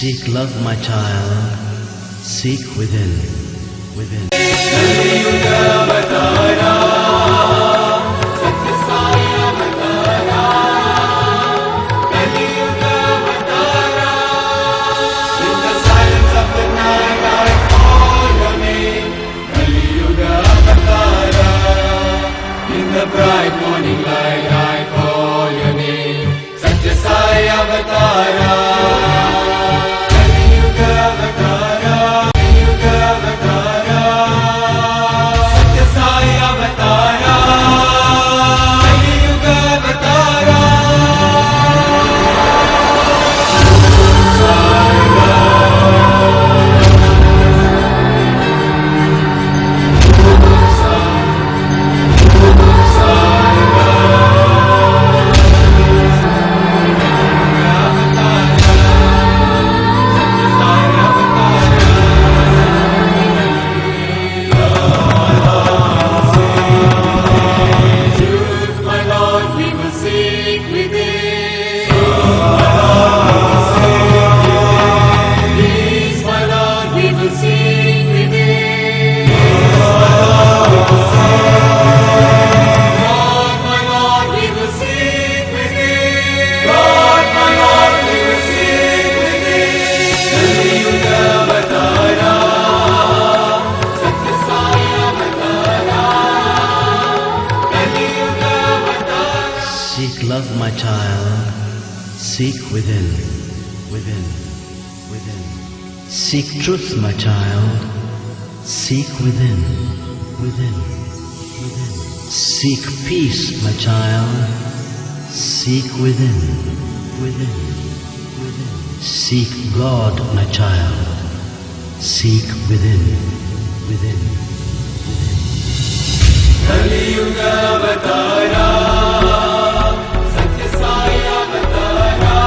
Seek love, my child. Seek within. The bright morning light, I call your name. Satya Sai Avatara. Kaliyuga Avatara. Kaliyuga Avatara. Satya Sai Avatara. Kaliyuga Avatara. Seek love, my child. Seek within. Seek truth, my child. Seek within. Seek peace, my child. Seek within. Seek God, my child. Seek within. Kaliyuga Avatara. Satya Sai Avatara.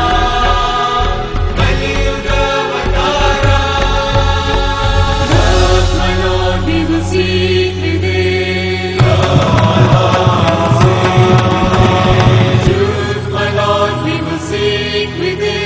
Kaliyuga Avatara. Love, my Lord, we will seek within. Truth, my Lord, we will seek within.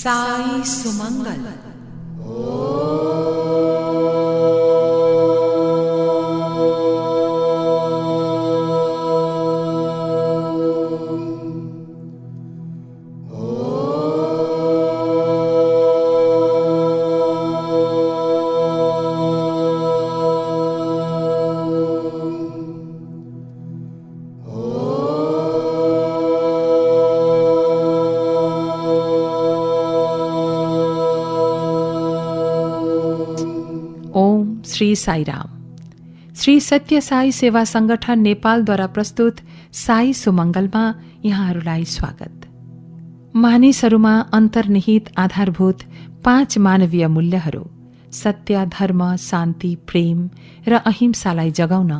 Sai सुमंगल। श्री साई राम। श्री सत्य साई सेवा संगठन नेपालद्वारा प्रस्तुत साई सुमंगलमा यहाँहरूलाई स्वागत। मानिसहरूमा अन्तर्निहित आधारभूत 5 मानवीय मूल्यहरू सत्य, धर्म, शान्ति, प्रेम र अहिंसालाई जगाउन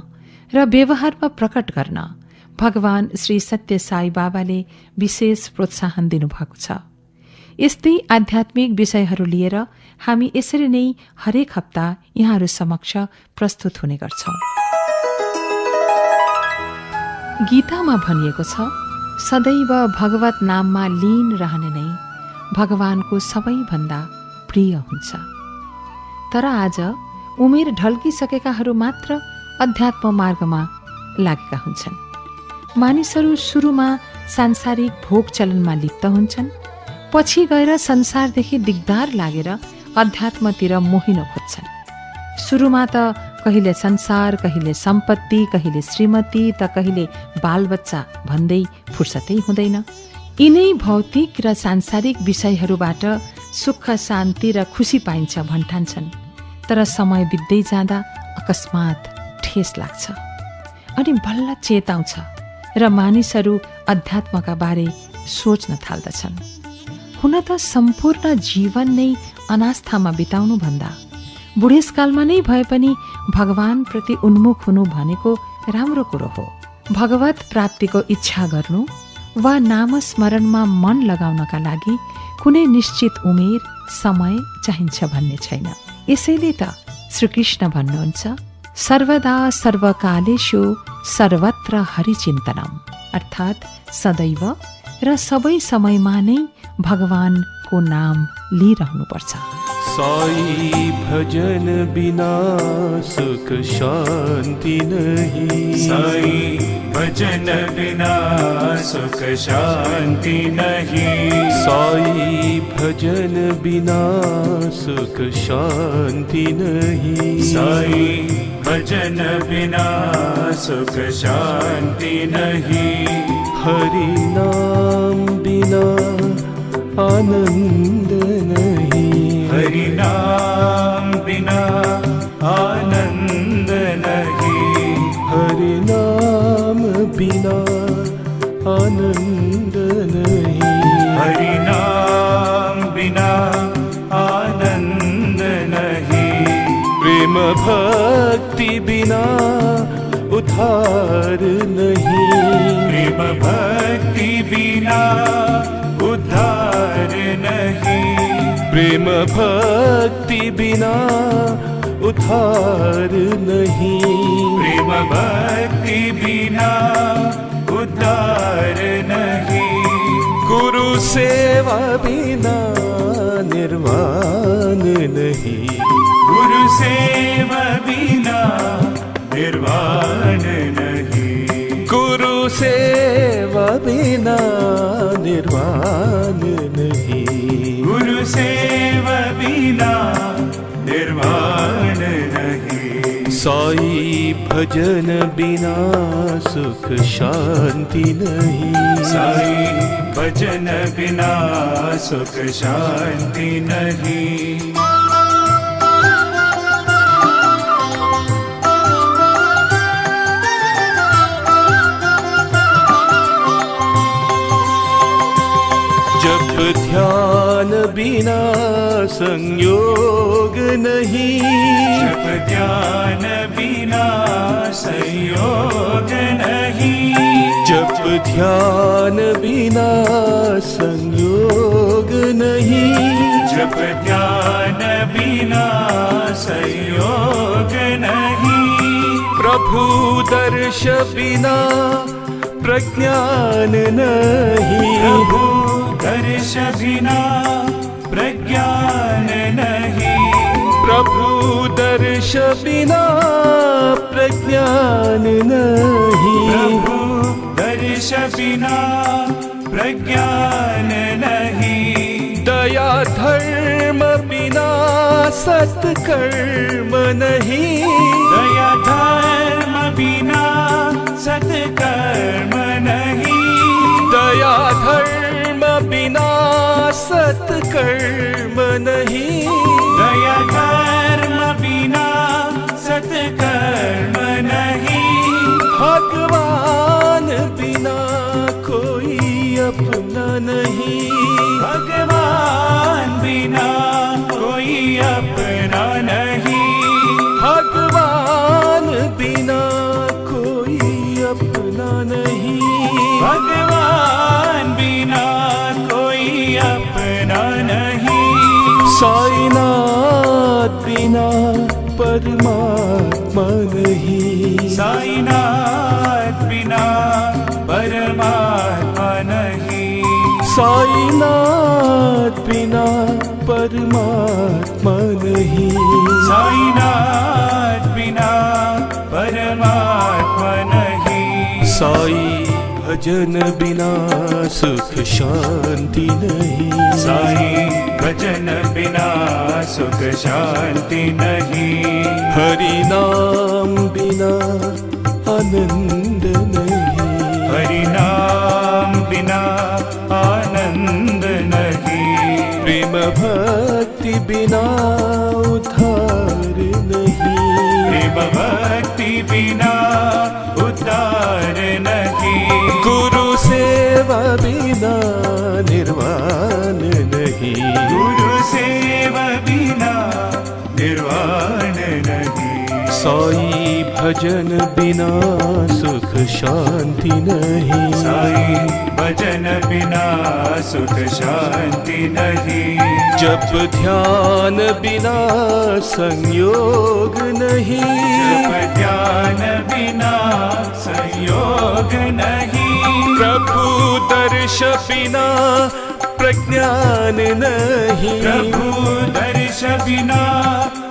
र व्यवहारमा प्रकट गर्न भगवान श्री सत्य साई बाबाले विशेष प्रोत्साहन दिनुभएको छ। यस्तै आध्यात्मिक विषयहरू लिएर हामी यसरी नै हरेक हप्ता यहाँहरू समक्ष प्रस्तुत हुने गर्छौं। गीतामा भनिएको छ, सदैव भगवत नाममा लीन रहने नै भगवानको सबैभन्दा प्रिय हुन्छ। तर आज उमेर ढल्किसकेकाहरू मात्र अध्यात्म मार्गमा लागेका हुन्छन्। मानिसहरू सुरुमा सांसारिक भोग चलनमा लिप्त हुन्छन्, पछि गएर संसारदेखि दिगदार लागेर अध्यात्मतिर मोहिन खोज्छन्। सुरुमा त कहिले संसार, कहिले सम्पत्ति, कहिले श्रीमती, त कहिले बालबच्चा भन्दै फुर्सदै हुँदैन। यिनै भौतिक र सांसारिक विषयहरूबाट सुख, शान्ति र खुसी पाइन्छ भन्ठान्छन्। तर समय बित्दै जाँदा अकस्मात ठेस लाग्छ अनि बल्ल चेताउँछ र मानिसहरू अध्यात्मका बारे सोच्न थाल्दछन्। हुन त सम्पूर्ण जीवन नै अनास्थामा बिताउनु भन्दा बुढेसकालमा नै भए पनि भगवानप्रति उन्मुख हुनु भनेको राम्रो कुरो हो। भगवत प्राप्तिको इच्छा गर्नु वा नामस्मरणमा मन लगाउनका लागि कुनै निश्चित उमेर, समय चाहिन्छ भन्ने छैन। यसैले त श्रीकृष्ण भन्नुहुन्छ, सर्वदा सर्वकालेषु सर्वत्र हरिचिन्तनम, अर्थात् सदैव र सबै समयमा नै भगवानको नाम लिइरहनुपर्छ। साई भजन बिना सुख शांति नहीं, साई भजन बिना सुख शांति नहीं, साई भजन बिना सुख शांति नहीं, साई भजन बिना सुख शांति नहीं, हरि नाम बिना आनंद नहीं, हरि नाम बिना आनंद नहीं, हरि नाम बिना आनंद नहीं, हरि नाम बिना आनंद नहीं, प्रेम भक्ति बिना उद्धार नहीं, प्रेम भक्ति बिना उद्धार नहीं, प्रेम भक्ति बिना उद्धार नहीं, प्रेम भक्ति बिना उद्धार नहीं, गुरु सेवा बिना निर्वाण नहीं, गुरु सेवा बिना निर्वाण नहीं, गुरु सेवा बिना निर्वाण नहीं, गुरु सेवा बिना निर्वाण नहीं, साई भजन बिना सुख शांति नहीं, साई भजन बिना सुख शांति नहीं, जप ध्यान बिना संयोग नहीं, जप ध्यान बिना संयोग नहीं, जप ध्यान बिना संयोग नहीं, जप ध्यान बिना संयोग नहीं, प्रभु दर्श बिना प्रज्ञान नहीं, प्रभु दर्श बिना प्रज्ञान नहीं, प्रभु दर्श बिना प्रज्ञान नहीं, प्रभु दर्श बिना प्रज्ञान नहीं, दया धर्म बिना सत्कर्म नहीं, दया धर्म बिना सत्कर्म नहीं, दया धर्म बिना सत्कर्म नहीं, दया धर्म बिना सत्कर्म नहीं, भगवान बिना कोई अपना नहीं, भगवान बिना कोई अपना नहीं, भगवान बिना कोई अपना नहीं, भगवान बिना कोई अपना नहीं, साईनाथ बिना परमात्मा नहीं, साईनाथ बिना परमात्मा नहीं, साईनाथ बिना परमात्मा नहीं, साईनाथ बिना परमात्मा नहीं। साई भजन बिना सुख शांति नहीं। साई भजन बिना सुख शांति नहीं। हरि नाम बिना आनंद नहीं। हरि नाम बिना आनंद नहीं। प्रेम भक्ति बिना उद्धार नहीं। प्रेम भक्ति बिना उद्धार नहीं। गुरु सेवा बिना निर्वाण नहीं। गुरु सेवा बिना निर्वाण नहीं। साई भजन बिना सुख शांति नहीं। साई भजन बिना सुख शांति नहीं। जप ध्यान बिना संयोग नहीं। जप ध्यान बिना संयोग नहीं। प्रभु दर्श बिना प्रज्ञान नहीं। प्रभु दर्श बिना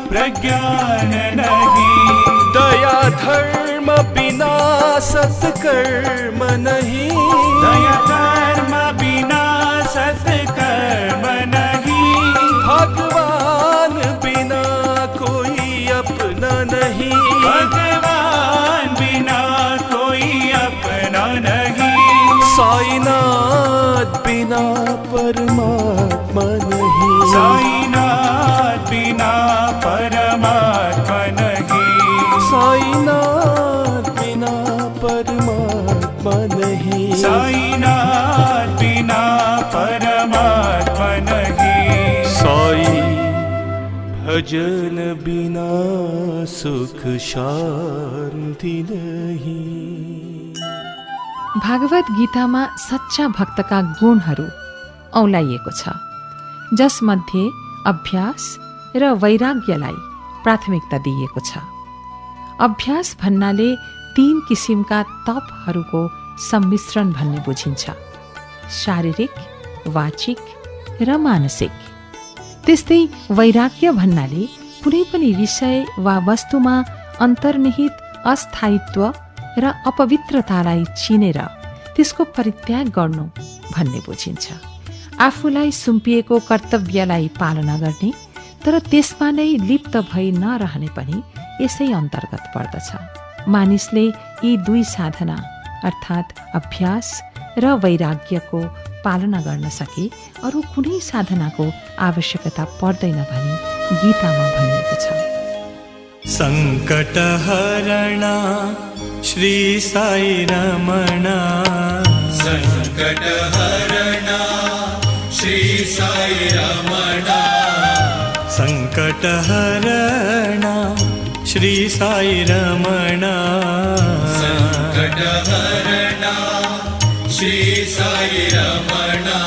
प्रज्ञान नहीं। दया धर्म बिना सत्कर्म नहीं। दया धर्म बिना सत्कर्म नहीं। भगवान बिना कोई अपना नहीं। भगवान बिना कोई अपना नहीं। साईनाथ बिना परमात्मा नहीं। साईनाथ बिना परमात्मा नहीं। साईनाथ बिना परमात्मा नहीं। साईनाथ बिना परमात्मा नहीं। साई भजन बिना सुख शांति नहीं। भागवत गीतामा सच्चा भक्तका गुणहरू औँलाइएको छ, जसमध्ये अभ्यास र वैराग्यलाई प्राथमिकता दिइएको छ। अभ्यास भन्नाले 3 किसिमका तपहरूको सम्मिश्रण भन्ने बुझिन्छ, शारीरिक, वाचिक र मानसिक। त्यस्तै वैराग्य भन्नाले कुनै पनि विषय वा वस्तुमा अन्तर्निहित अस्थायित्व र अपवित्रतालाई चिनेर त्यसको परित्याग गर्नु भन्ने बुझिन्छ। आफूलाई सुम्पिएको कर्तव्यलाई पालना गर्ने तर त्यसमा नै लिप्त भई नरहने पनि यसै अन्तर्गत पर्दछ। मानिसले यी 2 साधना अर्थात् अभ्यास र वैराग्यको पालना गर्न सके अरू कुनै साधनाको आवश्यकता पर्दैन भनी गीतामा भनिएको छ। संकटहरणा श्री साई रमणा। संकटहरणा श्री साई रमणा। संकटहरणा श्री साई रमणा। संकटहरणा श्री साई रमणा।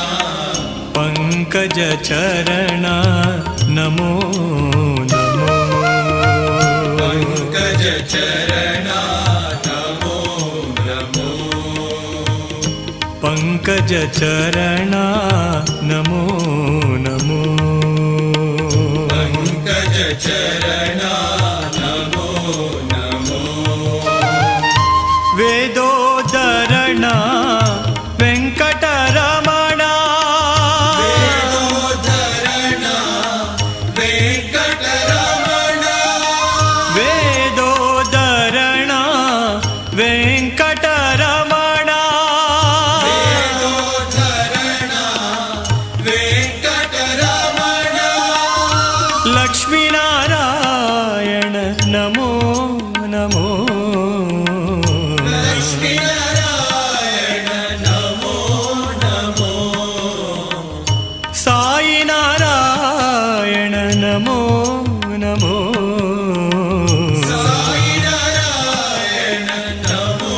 पंकज चरणा नमो नमो। पंकज चरणा नमो नमो। पंकज चरणा नमो नमो। पंकज चरणा नमो नमो। वेदोद्धरणा वेंकटरमणा। वेदोद्धरणा वेंकटरमणा। वेदोद्धरणा वेंकटरमणा। वेदोद्धरणा वेंकटरमणा। लक्ष्मीनारायण नमो नमो। लक्ष्मीनारायण नमो नमो। साई नारायण नमो नमो। साई नारायण नमो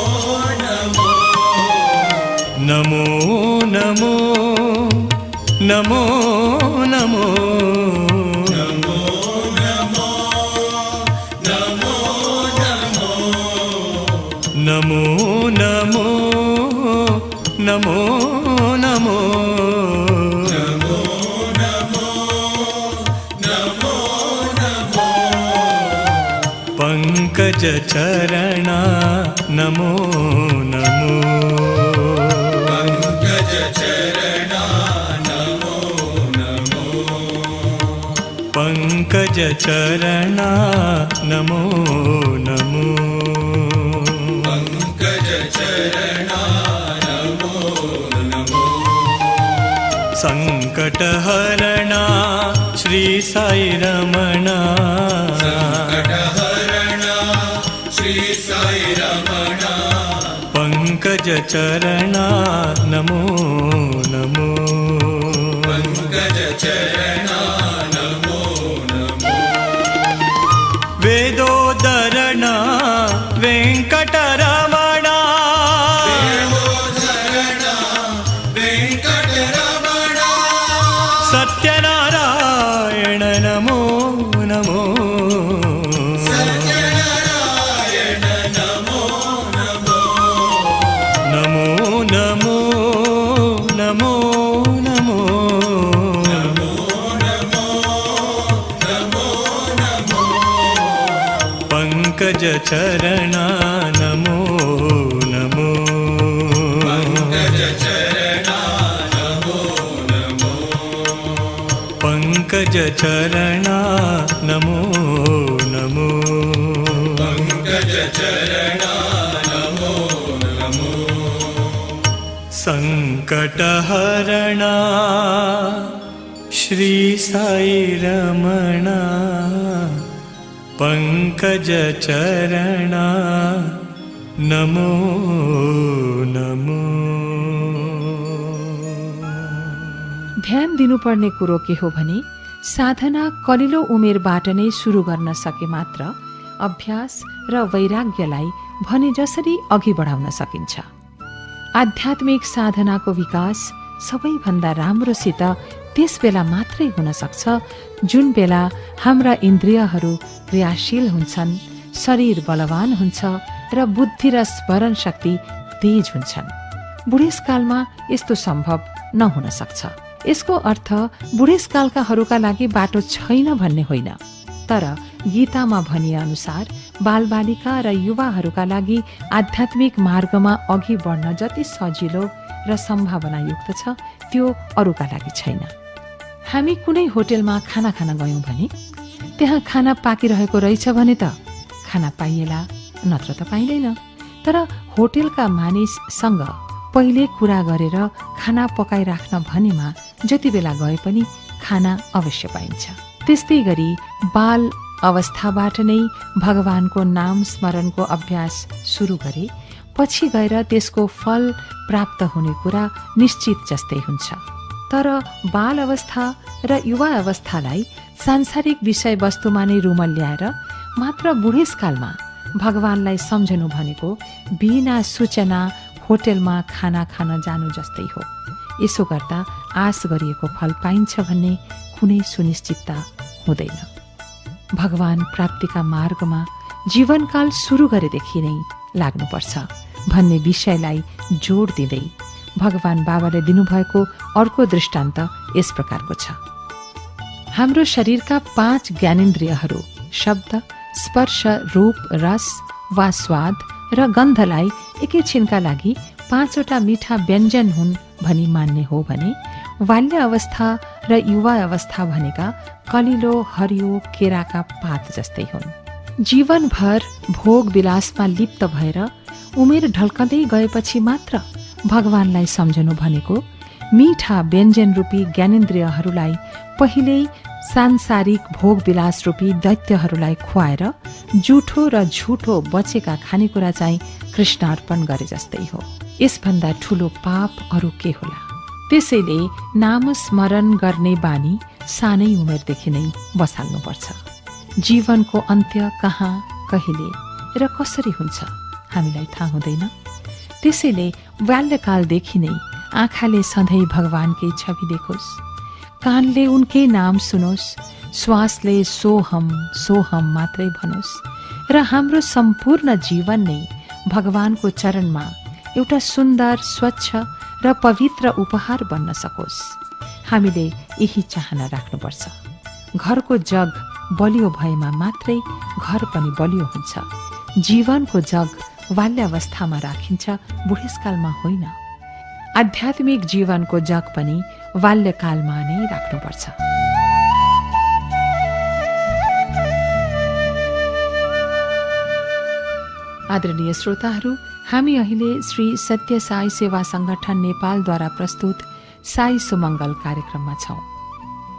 नमो। नमो नमो नमो नमो। नमो नमो नमो नमो। नमो नमो नमो नमो। नमो नमो नमो नमो। पंकज चरणा नमो नमो पंकज चरणा नमो नमो पंकज चरणा नमो नमो पंकज चरणा नमो नमो संकटहरणा श्री साई रमणा संकटहरणा श्री साई रमणा पंकज चरणा नमो नमो पंकज चरणा नमो नमो वेदोदरणा वेंकटरमणा देवोधरणा वेंकटरमणा सत्यनारायण नमो नमो सत्यनारायण नमो नमो नमो नमो नमो नमो नमो नमो नमो नमो पंकज चरणा नमो नमो पंकज चरणा नमो नमो पंकज चरणा नमो नमो पंकज चरणा नमो नमो संकटहरणा श्री साई रमणा पंकज चरणा नमो नमो ध्यान दिनुपर्ने कुरो के हो भने साधना कलिलो उमेरबाट नै सुरु गर्न सके मात्र अभ्यास र वैराग्यलाई भने जसरी अघि बढाउन सकिन्छ। आध्यात्मिक साधनाको विकास सबैभन्दा राम्रोसित त्यस बेला मात्रै हुन सक्छ जुन बेला हाम्रा इन्द्रियहरू क्रियाशील हुन्छन्, शरीर बलवान हुन्छ र बुद्धि र स्मरण शक्ति तेज हुन्छन्। बुढेसकालमा यस्तो सम्भव नहुन सक्छ। यसको अर्थ बुढेसकालकाहरूका लागि बाटो छैन भन्ने होइन, तर गीतामा भनिए अनुसार बालबालिका र युवाहरूका लागि आध्यात्मिक मार्गमा अघि बढ्न जति सजिलो र सम्भावनायुक्त छ त्यो अरूका लागि छैन। हामी कुनै होटेलमा खाना खान गयौँ भने त्यहाँ खाना पाकिरहेको रहेछ भने त खाना पाइएला, नत्र त पाइँदैन। तर होटेलका मानिससँग पहिले कुरा गरेर खाना पकाइराख्न भनेमा जति बेला गए पनि खाना अवश्य पाइन्छ। त्यस्तै गरी बाल अवस्थाबाट नै भगवानको नाम स्मरणको अभ्यास सुरु गरे पछि गएर त्यसको फल प्राप्त हुने कुरा निश्चित जस्तै हुन्छ। तर बाल अवस्था र युवा अवस्थालाई सांसारिक विषयवस्तुमा नै रुमल्ल्याएर मात्र बुढेसकालमा भगवानलाई सम्झनु भनेको बिना सूचना होटेलमा खाना खान जानु जस्तै हो। यसो गर्दा आश गरिएको फल पाइन्छ भन्ने कुनै सुनिश्चितता हुँदैन। भगवान प्राप्तिका मार्गमा जीवनकाल सुरु गरेदेखि नै लाग्नुपर्छ भन्ने विषयलाई जोड दिँदै भगवान बाबाले दिनुभएको अर्को दृष्टान्त यस प्रकारको छ। हाम्रो शरीरका 5 ज्ञानेन्द्रियहरू शब्द, स्पर्श, रूप, रस वा स्वाद र गन्धलाई एकैछिनका लागि 5वटा मिठा व्यञ्जन हुन् भनी मान्ने हो भने बाल्य अवस्था र युवा अवस्था भनेका कलिलो हरियो केराका पात जस्तै हुन्। जीवनभर भोग विलासमा लिप्त भएर उमेर ढल्कँदै गएपछि मात्र भगवानलाई सम्झनु भनेको मीठा व्यञ्जन रूपी ज्ञानेन्द्रियहरूलाई पहिल्यै सांसारिक भोग विलास रूपी दैत्यहरूलाई खुवाएर जुठो र झुठो बचेका खानेकुरा चाहिँ कृष्णार्पण गरे जस्तै हो। यसभन्दा ठूलो पाप अरू के होला। त्यसैले नाम स्मरण गर्ने बानी सानै उमेरदेखि नै बसाल्नुपर्छ। जीवनको अन्त्य कहाँ, कहिले र कसरी हुन्छ हामीलाई थाहा हुँदैन। त्यसैले बाल्यकालदेखि नै आँखाले सधैँ भगवानकै छवि देखोस्, कानले उनकै नाम सुनोस्, श्वासले सोहम सोहम मात्रै भनोस् र हाम्रो सम्पूर्ण जीवन नै भगवानको चरणमा एउटा सुन्दर, स्वच्छ र पवित्र उपहार बन्न सकोस्। हामीले यही चाहना राख्नुपर्छ। घरको जग बलियो भएमा मात्रै घर पनि बलियो हुन्छ। जीवनको जग बाल्यावस्थामा राखिन्छ, बुढेसकालमा होइन। आध्यात्मिक जीवनको जग पनि बाल्यकालमा नै राख्नुपर्छ। आदरणीय श्रोताहरू, हामी अहिले श्री सत्य साई सेवा संगठन नेपालद्वारा प्रस्तुत साई सुमंगल कार्यक्रममा छौं।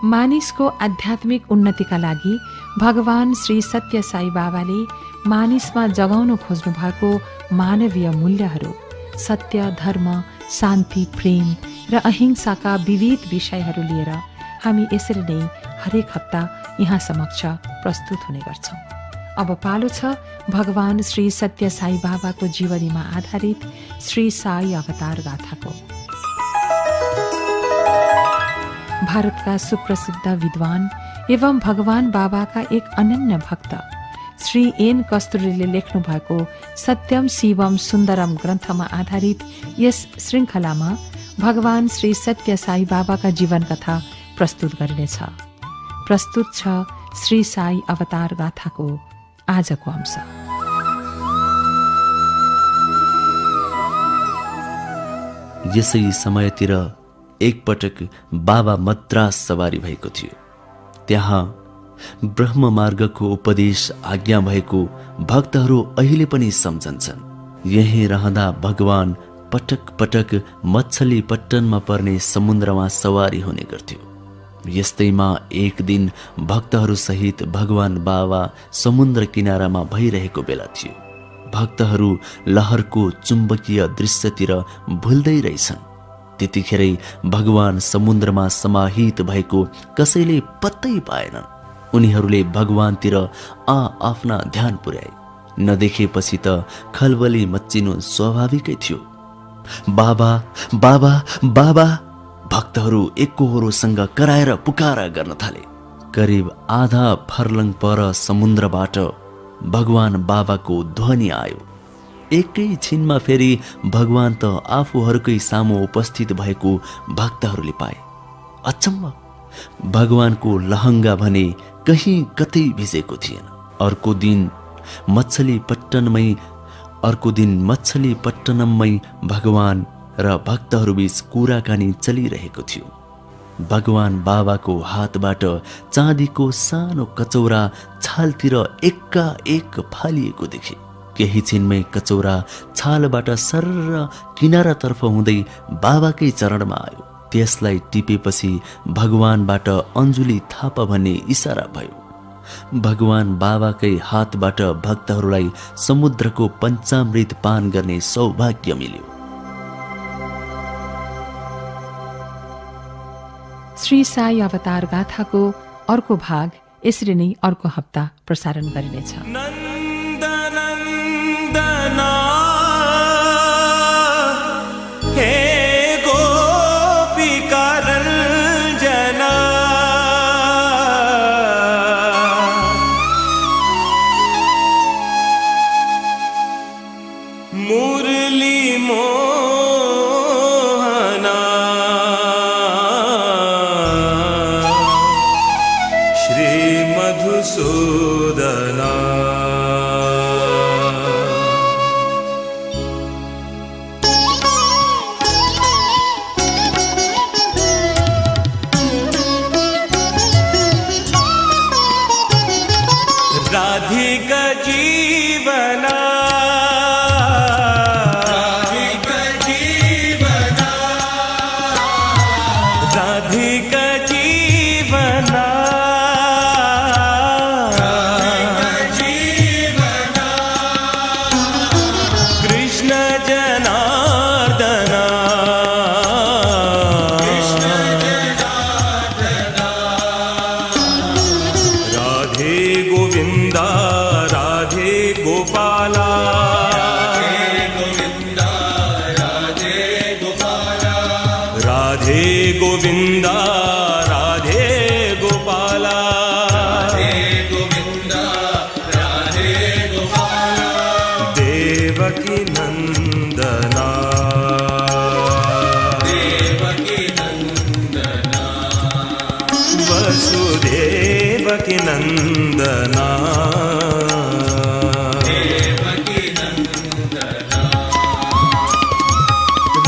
मानिसको आध्यात्मिक उन्नतिका लागि भगवान श्री सत्य साई बाबाले मानिसमा जगाउन खोज्नु भएको मानवीय मूल्यहरू, सत्य, धर्म, शान्ति, प्रेम र अहिंसाका विविध विषयहरू लिएर हामी यसरी नै हरेक हप्ता यहाँ समक्ष प्रस्तुत हुने गर्छौं। अब पालो छ भगवान श्री सत्य साई बाबाको जीवनीमा आधारित श्री साई अवतार गाथाको। भारतका सुप्रसिद्ध विद्वान एवं भगवान बाबाका एक अनन्य भक्त श्री एन कस्तुरीले लेख्नु भएको सत्यम शिवम सुन्दरम ग्रन्थमा आधारित यस श्रृङ्खलामा भगवान श्री सत्य साई बाबाका जीवन कथा प्रस्तुत गरिनेछ। प्रस्तुत छ श्री साई अवतार गाथाको आजको अंश। यसै समयतिर एकपटक बाबा मद्रास सवारी भएको थियो। त्यहाँ ब्रह्म मार्गको उपदेश आज्ञा भएको भक्तहरू अहिले पनि सम्झन्छन्। यही रहँदा भगवान पटक पटक मच्छलीपट्टनमा पर्ने समुद्रमा सवारी हुने गर्थ्यो। यस्तैमा एक दिन भक्तहरू सहित भगवान बाबा समुद्र किनारामा भइरहेको बेला थियो। भक्तहरू लहरको चुम्बकीय दृश्यतिर भुल्दै रहेछन्। त्यतिखेरै भगवान समुद्रमा समाहित भएको कसैले पत्तै पाएनन्। उनीहरूले भगवानतिर आफ्ना ध्यान पुर्याए। नदेखेपछि त खलबली मच्चिनु स्वाभाविकै थियो। बाबा बाबा बाबा भक्तहरू एकहोरोसँग कराएर पुकारा गर्न थाले। करिब आधा फर्लङ पर समुद्रबाट भगवान बाबाको ध्वनि आयो। एकै छिनमा फेरि भगवान त आफूहरूकै सामु उपस्थित भएको भक्तहरूले पाए। अचम्म, भगवानको लहङ्गा भने कहीँ कतै भिजेको थिएन। अर्को दिन मच्छलीपट्टनममै भगवान र भक्तहरूबीच कुराकानी चलिरहेको थियो। भगवान बाबाको हातबाट चाँदीको सानो कचौरा छालतिर एकाएक फालिएको देखे। केही छिनमै कचौरा छालबाट सर्र किनारातर्फ हुँदै बाबाकै चरणमा आयो। त्यसलाई टिपेपछि भगवानबाट अञ्जुली थापा भन्ने इसारा भयो। भगवान बाबाकै हातबाट भक्तहरूलाई समुद्रको पञ्चामृत पान गर्ने सौभाग्य मिल्यो। श्री साई अवतार गाथाको अर्को भाग यसरी नै अर्को हप्ता प्रसारण गरिनेछ। नन्दनन्दना हे गोपिका रञ्जना मुरली मोहना श्री मधुसूदना राधिका जीवना राधिका जीवना कृष्ण जनार्दना राधे गोविंदा राधे गोपाला राधे गोविंदा राधे गोपाला देवकी नंदना वसुदेवकी नंदना नन्दना देवकी नन्दना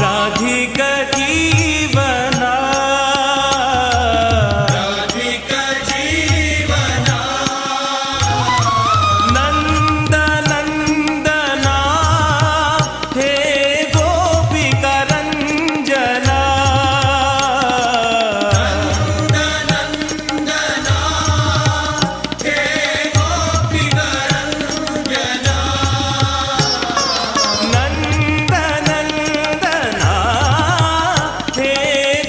राधिका जीवना राधिका जीवना नन्द नन्दना हे गोपिका रञ्जना नन्दना हे गोपिका रञ्जना नन्द नन्दना हे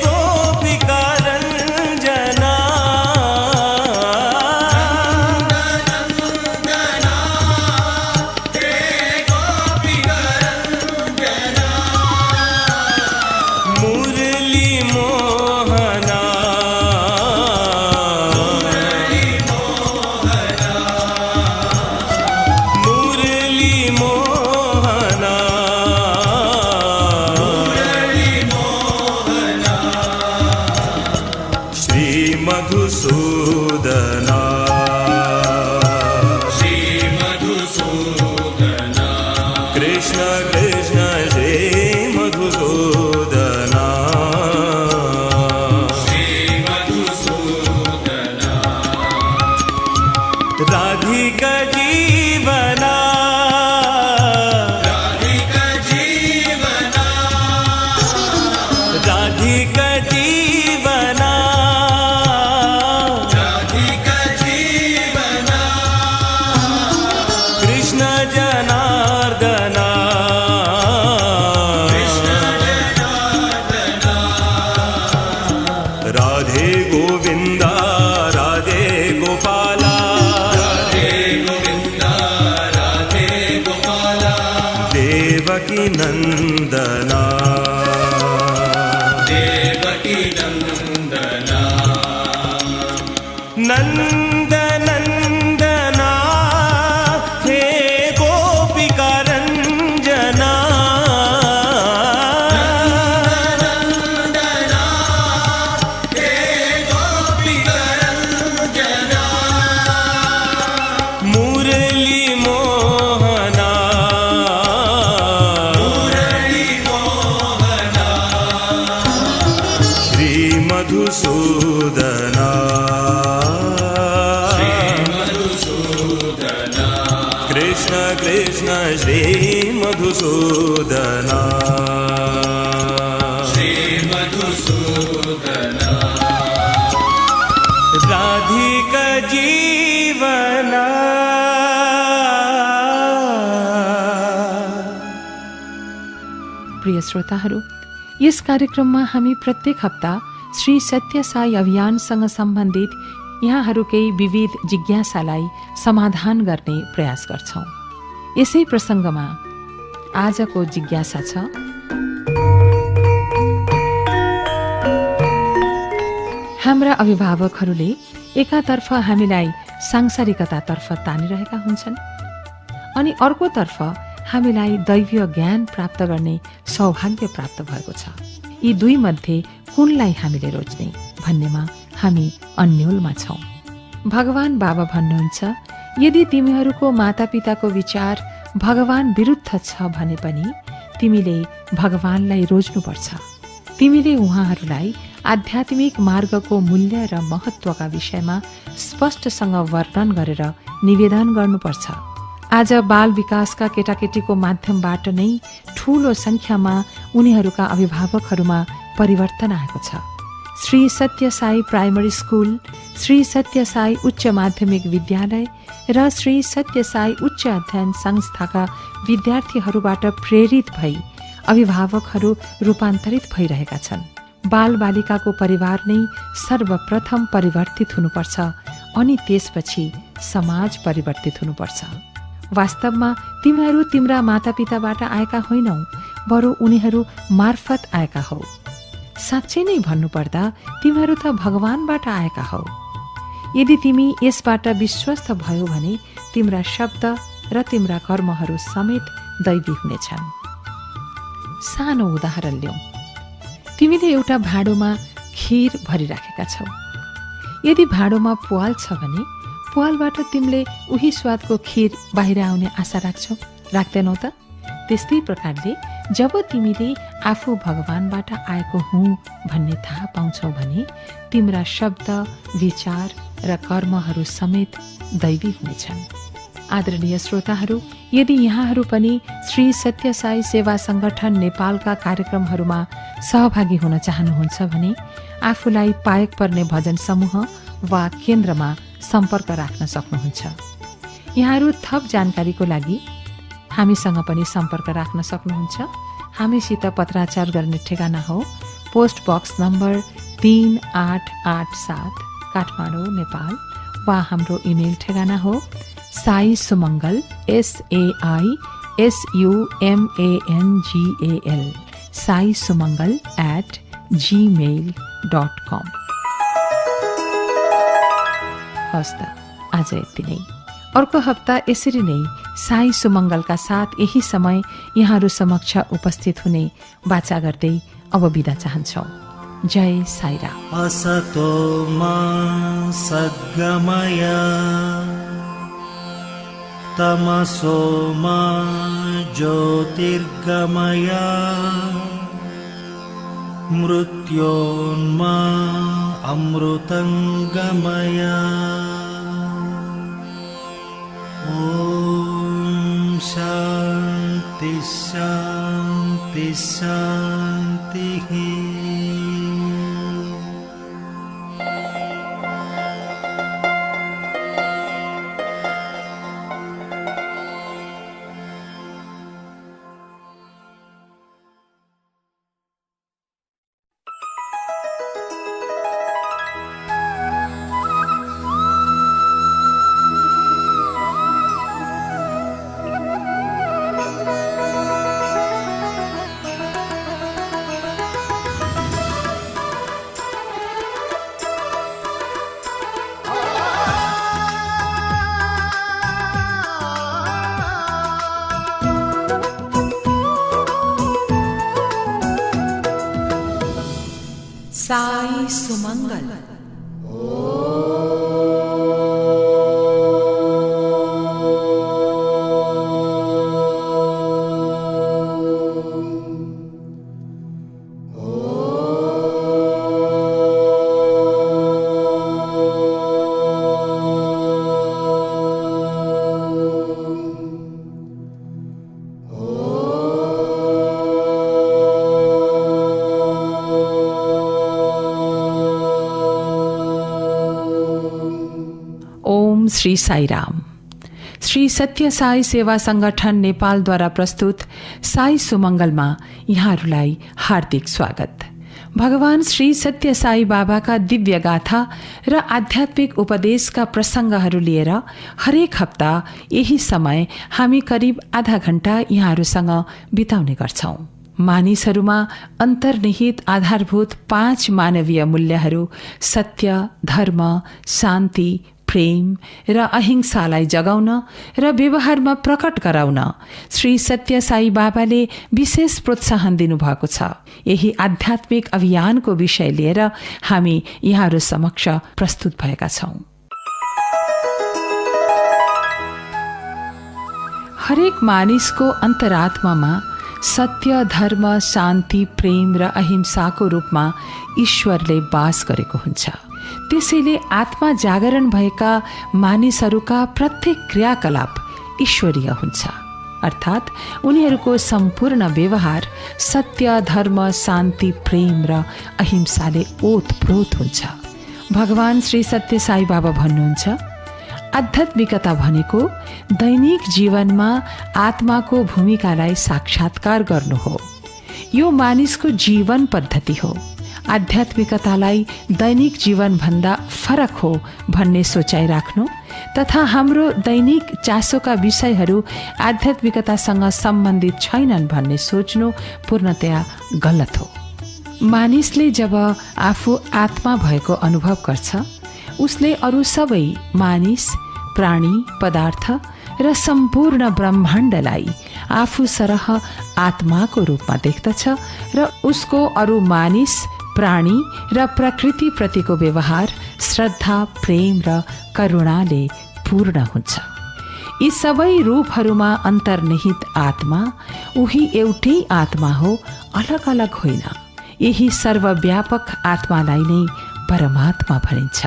गोपिका रञ्जना नन्दना हे गोपिका रञ्जना मुरली मोहना मुरली मोहना श्री मधुसूदना श्री मधुसूदना कृष्ण कृष्ण श्री मधुसूदना श्री मधुसूदना राधिका जीवना राधिका जीवना राधिका जीवना राधिका जीवना कृष्ण जनार्दना कृष्ण जनार्दना राधे गोविन्दा राधे गोपाला राधे गोविन्दा राधे गोपाला देवकी नन्दना देवकी नन्दना नन्द नन्दना हे गोपिका रञ्जना नन्दना हे गोपिका रञ्जना मुरली मोहना मुरली मोहना श्री मधुसूदना श्री मधुसूदना कृष्ण कृष्ण श्री मधुसूदना श्री मधुसूदना राधिका जीवना प्रिय श्रोताहरू, यस कार्यक्रममा हामी प्रत्येक हप्ता श्री सत्य साई अभियानसँग सम्बन्धित यहाँहरूकै विविध जिज्ञासालाई समाधान गर्ने प्रयास गर्छौं। यसै प्रसङ्गमा आजको जिज्ञासा छ, हाम्रा अभिभावकहरूले एकातर्फ हामीलाई सांसारिकतातर्फ तानिरहेका हुन्छन् अनि अर्कोतर्फ हामीलाई दैवीय ज्ञान प्राप्त गर्ने सौभाग्य प्राप्त भएको छ। यी दुई मध्ये कुनलाई हामीले रोज्ने भन्नेमा हामी अन्योलमा छौं। भगवान बाबा भन्नुहुन्छ, यदि तिमीहरूको मातापिताको विचार भगवान विरुद्ध छ भने पनि तिमीले भगवानलाई रोज्नुपर्छ। तिमीले उहाँहरूलाई आध्यात्मिक मार्गको मूल्य र महत्त्वका विषयमा स्पष्टसँग वर्णन गरेर निवेदन गर्नुपर्छ। आज बाल विकासका केटाकेटीको माध्यमबाट नै ठूलो संख्यामा उनीहरूका अभिभावकहरूमा परिवर्तन आएको छ। श्री सत्य साई प्राइमरी स्कुल, श्री सत्य साई उच्च माध्यमिक विद्यालय र श्री सत्य साई उच्च अध्ययन संस्थाका विद्यार्थीहरूबाट प्रेरित भई अभिभावकहरू रूपान्तरित भइरहेका छन्। बाल बालिकाको परिवार नै सर्वप्रथम परिवर्तित हुनुपर्छ अनि त्यसपछि समाज परिवर्तित हुनुपर्छ। वास्तवमा तिमीहरू तिम्रा मातापिताबाट आएका होइनौ, बरु उनीहरू मार्फत आएका हौ। साँच्चै नै भन्नुपर्दा तिमीहरू त भगवानबाट आएका हौ। यदि तिमी यसबाट विश्वस्त भयो भने तिम्रा शब्द र तिम्रा कर्महरू समेत दैवी हुनेछन्। सानो उदाहरण ल्याऊ। तिमीले एउटा भाँडोमा खीर भरिराखेका छौ। यदि भाँडोमा प्वाल छ भने प्वालबाट तिमीले उही स्वादको खीर बाहिर आउने आशा राख्दैनौ त? त्यस्तै प्रकारले जब तिमीले आफू भगवानबाट आएको हुँ भन्ने थाहा पाउँछौ भने तिम्रा शब्द, विचार र कर्महरू समेत दैवी हुनेछन्। आदरणीय श्रोताहरू, यदि यहाँहरू पनि श्री सत्य साई सेवा संगठन नेपालका कार्यक्रमहरूमा सहभागी हुन चाहनुहुन्छ भने आफूलाई पाएक पर्ने भजन समूह वा केन्द्रमा सम्पर्क राख्न सक्नुहुन्छ। यहाँहरू थप जानकारीको लागि हामीसँग पनि सम्पर्क राख्न सक्नुहुन्छ। हामीसित पत्राचार गर्ने ठेगाना हो post box number 3887 Kathmandu, Nepal, वा हाम्रो इमेल ठेगाना हो साईसुमङ्गल SAISUMANGAL saisumangal@gmail.com। हस्त आज यति नै। अर्को हप्ता यसरी नै साई सुमङ्गलका साथ यही समय यहाँहरू समक्ष उपस्थित हुने बाचा गर्दै अब बिदा चाहन्छौँ। जय साईराम। असतो मा सद्गमय तमसो मा ज्योतिर्गमय मृत्योन्मा अमृतंगमय। ॐ शान्ति शान्ति शान्तिः। साई सुमंगल। श्री साईराम। श्री सत्य साई सेवा संगठन नेपालद्वारा प्रस्तुत साई सुमंगलमा यहाँहरूलाई हार्दिक स्वागत। भगवान श्री सत्य साई बाबाका दिव्य गाथा र आध्यात्मिक उपदेशका प्रसंगहरू लिएर हरेक हप्ता यही समय हामी करिब आधा घण्टा यहाँहरूसँग बिताउने गर्छौं। मानिसहरूमा अन्तर्निहित आधारभूत 5 मानवीय मूल्यहरू सत्य, धर्म, शान्ति, प्रेम र अहिंसालाई जगाउन र व्यवहारमा प्रकट गराउन श्री सत्य साई बाबाले विशेष प्रोत्साहन दिनुभएको छ। यही आध्यात्मिक अभियानको विषय लिएर हामी यहाँहरू समक्ष प्रस्तुत भएका छौं। हरेक मानिसको अन्तरात्मामा सत्य, धर्म, शान्ति, प्रेम र अहिंसाको रूपमा ईश्वरले वास गरेको हुन्छ। त्यसैले आत्मा जागरण भएका मानिसहरूका प्रत्येक क्रियाकलाप ईश्वरीय हुन्छ, अर्थात् उनीहरूको सम्पूर्ण व्यवहार सत्य, धर्म, शान्ति, प्रेम र अहिंसाले ओतप्रोत हुन्छ। भगवान श्री सत्य साई बाबा भन्नुहुन्छ, आध्यात्मिकता भनेको दैनिक जीवनमा आत्माको भूमिकालाई साक्षात्कार गर्नु हो। यो मानिसको जीवन पद्धति हो। आध्यात्मिकतालाई दैनिक जीवनभन्दा फरक हो भन्ने सोचाइ राख्नु तथा हाम्रो दैनिक चासोका विषयहरू आध्यात्मिकतासँग सम्बन्धित छैनन् भन्ने सोच्नु पूर्णतया गलत हो। मानिसले जब आफू आत्मा भएको अनुभव गर्छ, उसले अरू सबै मानिस, प्राणी, पदार्थ र सम्पूर्ण ब्रह्माण्डलाई आफू सरह आत्माको रूपमा देख्दछ र उसको अरू मानिस, प्राणी र प्रकृति प्रतिको व्यवहार श्रद्धा, प्रेम र करुणाले पूर्ण हुन्छ। यी सबै रूपहरूमा अन्तर्निहित आत्मा उही एउटै आत्मा हो, अलग अलग होइन। यही सर्वव्यापक आत्मालाई नै परमात्मा भनिन्छ।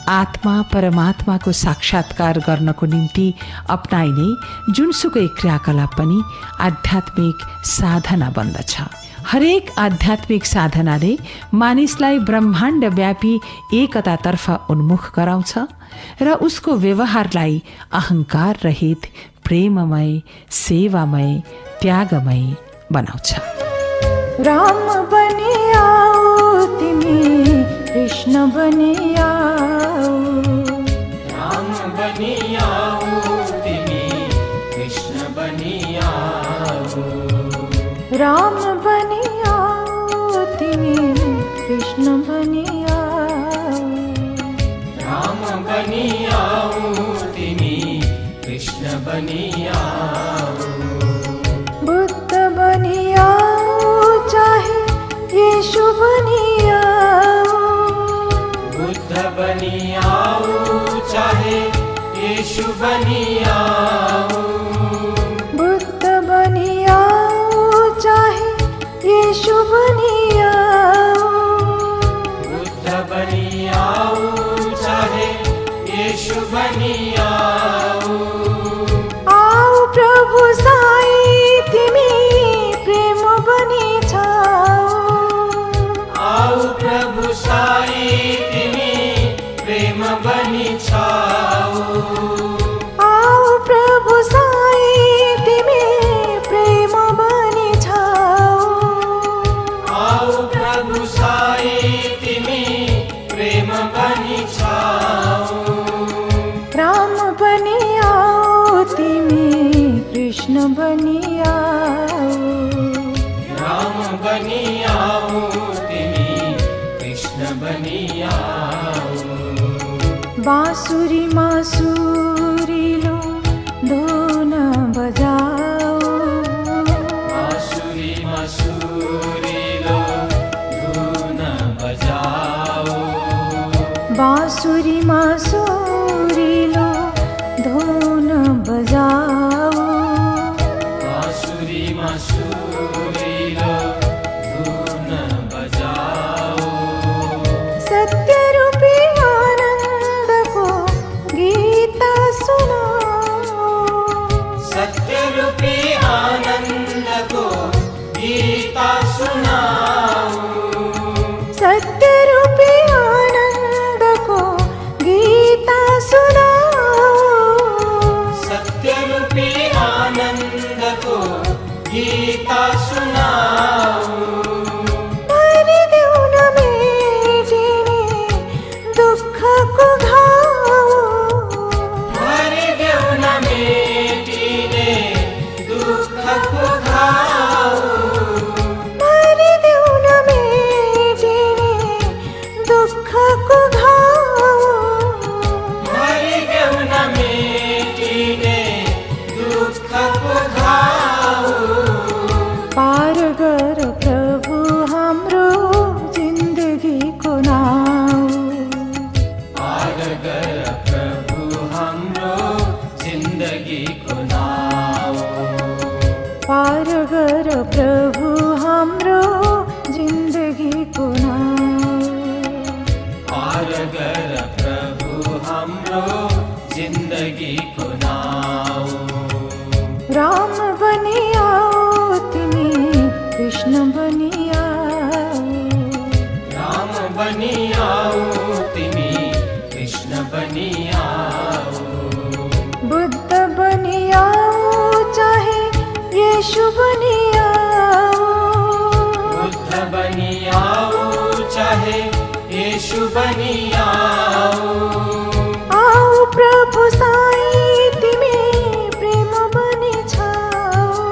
आत्मा परमात्माको साक्षात्कार गर्नको निम्ति अपनाइने जुनसुकै क्रियाकलाप पनि आध्यात्मिक साधना बन्दछ। हरेक आध्यात्मिक साधनाले मानिसलाई ब्रह्माण्डव्यापी एकतातर्फ उन्मुख गराउँछ र उसको व्यवहारलाई अहंकार रहित, प्रेममय, सेवामय, त्यागमय बनाउँछ। राम बनी आओ तिमी, कृष्ण बनी आओ। राम बनी आओ तिमी, कृष्ण बनी आओ। राम बनी आओ तिमी, कृष्ण बनी आओ। राम बनी आओ तिमी, कृष्ण बनी आओ। बुद्ध बनी आओ चाहे यीशु बनी आओ। बुद्ध बनी आओ चाहे यीशु बनी आओ। बुद्ध बनी आओ चाहे यीशु बनी आओ। बुद्ध बनी आओ चाहे यीशु बनी आओ। आओ प्रभु साई तिमी प्रेम बनी छाओ। आओ प्रभु साई तिमी प्रेम बनी छाओ। आओ प्रभु साई तिमी प्रेम बनी छाओ। आओ प्रभु साई तिमी प्रेम बनी छाओ। राम बनी आओ तिमी, कृष्ण बनी आओ। राम बनी आओ तिमी, कृष्ण बनी आओ। बांसुरी मासुरीलो धुन बजाओ। बांसुरी मसूरीलो धुन बजाओ। बांसुरी मासुरीलो धुन बजाओ। बांसुरी मसूरीलो धुन बजाओ। सत्य रूपी आनंद को गीता सुनाओ। सत्य रूपी आनंद को गीता सुनाओ। सत्य रूपी आनंद को गीता सुनाओ। सत्य रूपी आनंद को गीता सुनाओ। भरी देऊ न मेटीने दुःख को घाओ। भरी देऊ न मेटीने दुःख को घाओ। भरी देऊ न मेटीने दुःख को घाओ। भरी देऊ न मेटीने दुःख को घाओ। पार गर प्रभु हाम्रो जिन्दगी को नाउ। पार गर प्रभु हाम्रो जिन्दगी को नाउ। पार गर प्रभु हाम्रो जिन्दगी को नाउ। पार गर प्रभु हाम्रो जिन्दगी को नाउ। राम बनी आओ तिमी, कृष्ण बनी आओ। राम बनी आओ तिमी, कृष्ण बनी आओ। बुद्ध बनी आओ चाहे यीशु बनी आओ। बुद्ध बनी आओ चाहे यीशु बनी आओ। आओ प्रभु साई तिमी प्रेम बनी छाओ।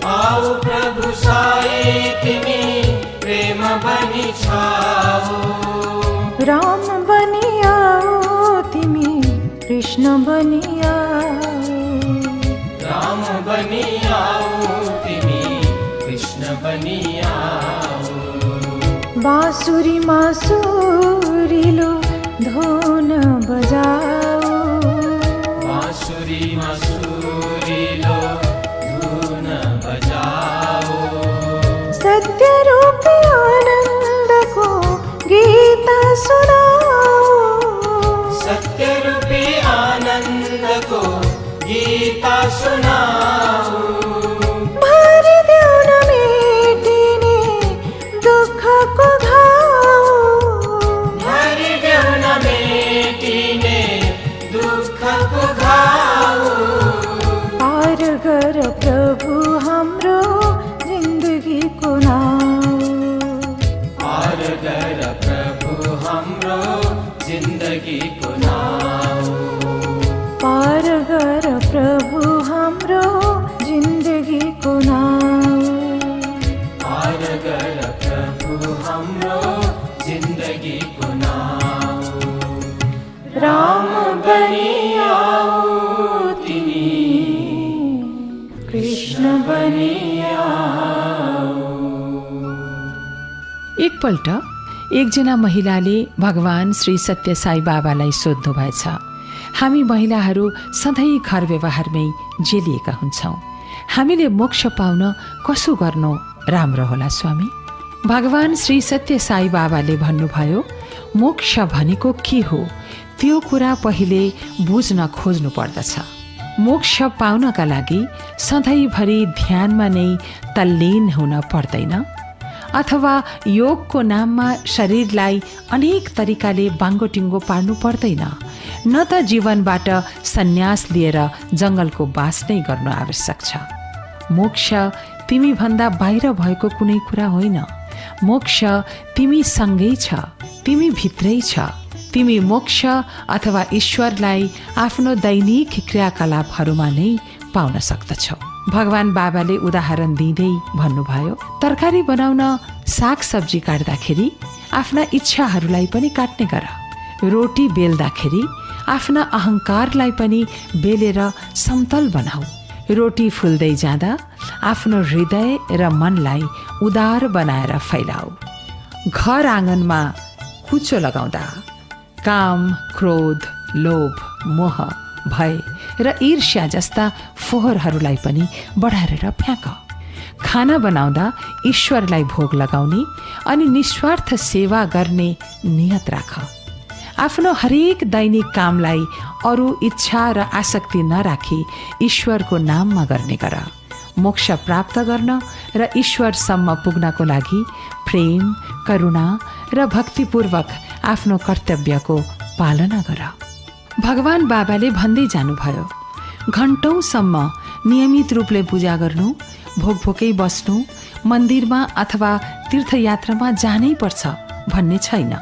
आओ प्रभु साई तिमी प्रेम बनी छाओ। राम बनी आओ तिमी, कृष्ण बनी आओ। राम बनी आओ तिमी, कृष्ण बनी आओ। बांसुरी मासुरीलो धुन बजाओ। बाँसुरीमा सुरिलो धुन बजाओ, सत्य रूपी आनन्दको गीत सुनाओ, सत्य रूपी आनन्दको गीत सुनाओ, भरिदेऊ न मेटिने दुःखको घाउ, भरिदेऊ न मेटिने दुःखको घाउ, पार गर प्रभु हाम्रो जिन्दगीको नाउ, पार गर प्रभु हाम्रो जिन्दगीको नाउ, पार गर प्रभु हाम्रो जिन्दगीको नाउ, पार गर प्रभु हाम्रो जिन्दगीको नाउ, राम बनी आओ तिमी, कृष्ण बनी आओ। एकपल्ट एकजना महिलाले भगवान श्री सत्य साई बाबालाई सोध्नु भएछ, हामी महिलाहरू सधैँ घर व्यवहारमै जेलिएका हुन्छौँ, हामीले मोक्ष पाउन कसो गर्नु राम्रो होला स्वामी? भगवान श्री सत्य साई बाबाले भन्नुभयो, मोक्ष भनेको के हो त्यो कुरा पहिले बुझ्न खोज्नु पर्दछ। मोक्ष पाउनका लागि सधैँभरि ध्यानमा नै तल्लीन हुन पर्दैन, अथवा योगको नाममा शरीरलाई अनेक तरिकाले बाङ्गोटिङ्गो पार्नु पर्दैन, न त जीवनबाट सन्यास लिएर जङ्गलको बास नै गर्नु आवश्यक छ। मोक्ष तिमी भन्दा बाहिर भएको कुनै कुरा होइन, मोक्ष तिमी सँगै छ, तिमी भित्रै छ। तिमी मोक्ष अथवा ईश्वरलाई आफ्नो दैनिक क्रियाकलापहरूमा नै पाउन सक्दछौ। भगवान बाबाले उदाहरण दिँदै भन्नुभयो, तरकारी बनाउन साग सब्जी काट्दाखेरि आफ्ना इच्छाहरूलाई पनि काट्ने गर, रोटी बेल्दाखेरि आफ्ना अहङ्कारलाई पनि बेलेर समतल बनाऊ, रोटी फुल्दै जाँदा आफ्नो हृदय र मनलाई उदार बनाएर फैलाऊ, घर आँगनमा कुचो लगाउँदा काम, क्रोध, लोभ, मोह, भय र ईर्ष्या जस्ता फोहोरहरूलाई पनि बढारेर फ्याँक, खाना बनाउँदा ईश्वरलाई भोग लगाउने अनि निस्वार्थ सेवा गर्ने नियत राख, आफ्नो हरेक दैनिक कामलाई अरू इच्छा र आसक्ति नराखी ईश्वरको नाममा गर्ने गर, मोक्ष प्राप्त गर्न र ईश्वरसम्म पुग्नको लागि प्रेम, करुणा र भक्तिपूर्वक आफ्नो कर्तव्यको पालना गर। भगवान बाबाले भन्दै जानुभयो, घण्टौँसम्म नियमित रूपले पूजा गर्नु, भोकभोकै बस्नु, मन्दिरमा अथवा तीर्थयात्रामा जानै पर्छ भन्ने छैन।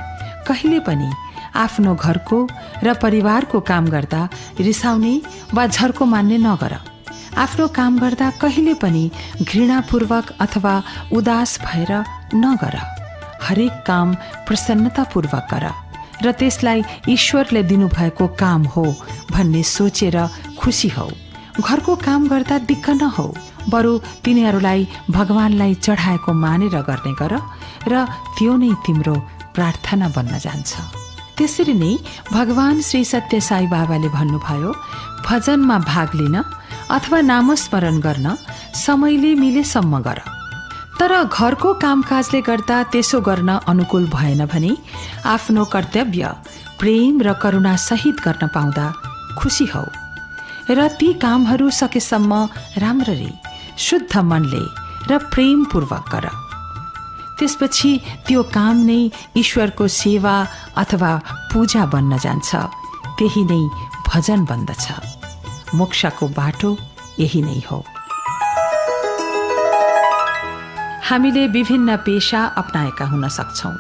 कहिले पनि आफ्नो घरको र परिवारको काम गर्दा रिसाउने वा झर्को मान्ने नगर। आफ्नो काम गर्दा कहिले पनि घृणापूर्वक अथवा उदास भएर नगर। हरेक काम प्रसन्नतापूर्वक गर र त्यसलाई ईश्वरले दिनुभएको काम हो भन्ने सोचेर खुसी हौ। घरको काम गर्दा दिक्क नहौ, बरु तिनीहरूलाई भगवानलाई चढाएको मानेर गर्ने गर र त्यो नै तिम्रो प्रार्थना बन्न जान्छ। त्यसरी नै भगवान श्री सत्य साई बाबाले भन्नुभयो, भजनमा भाग लिन अथवा नामस्मरण गर्न समयले मिलेसम्म गर, तर घरको कामकाजले गर्दा त्यसो गर्न अनुकूल भएन भने आफ्नो कर्तव्य प्रेम र करुणा सहित गर्न पाउँदा खुसी हौ र ती कामहरू सकेसम्म राम्ररी शुद्ध मनले र प्रेमपूर्वक गर। त्यसपछि त्यो काम नै ईश्वरको सेवा अथवा पूजा बन्न जान्छ, त्यही नै भजन बन्दछ। मोक्षको बाटो यही नै हो। हामीले विभिन्न पेशा अपनाएका हुन सक्छौँ।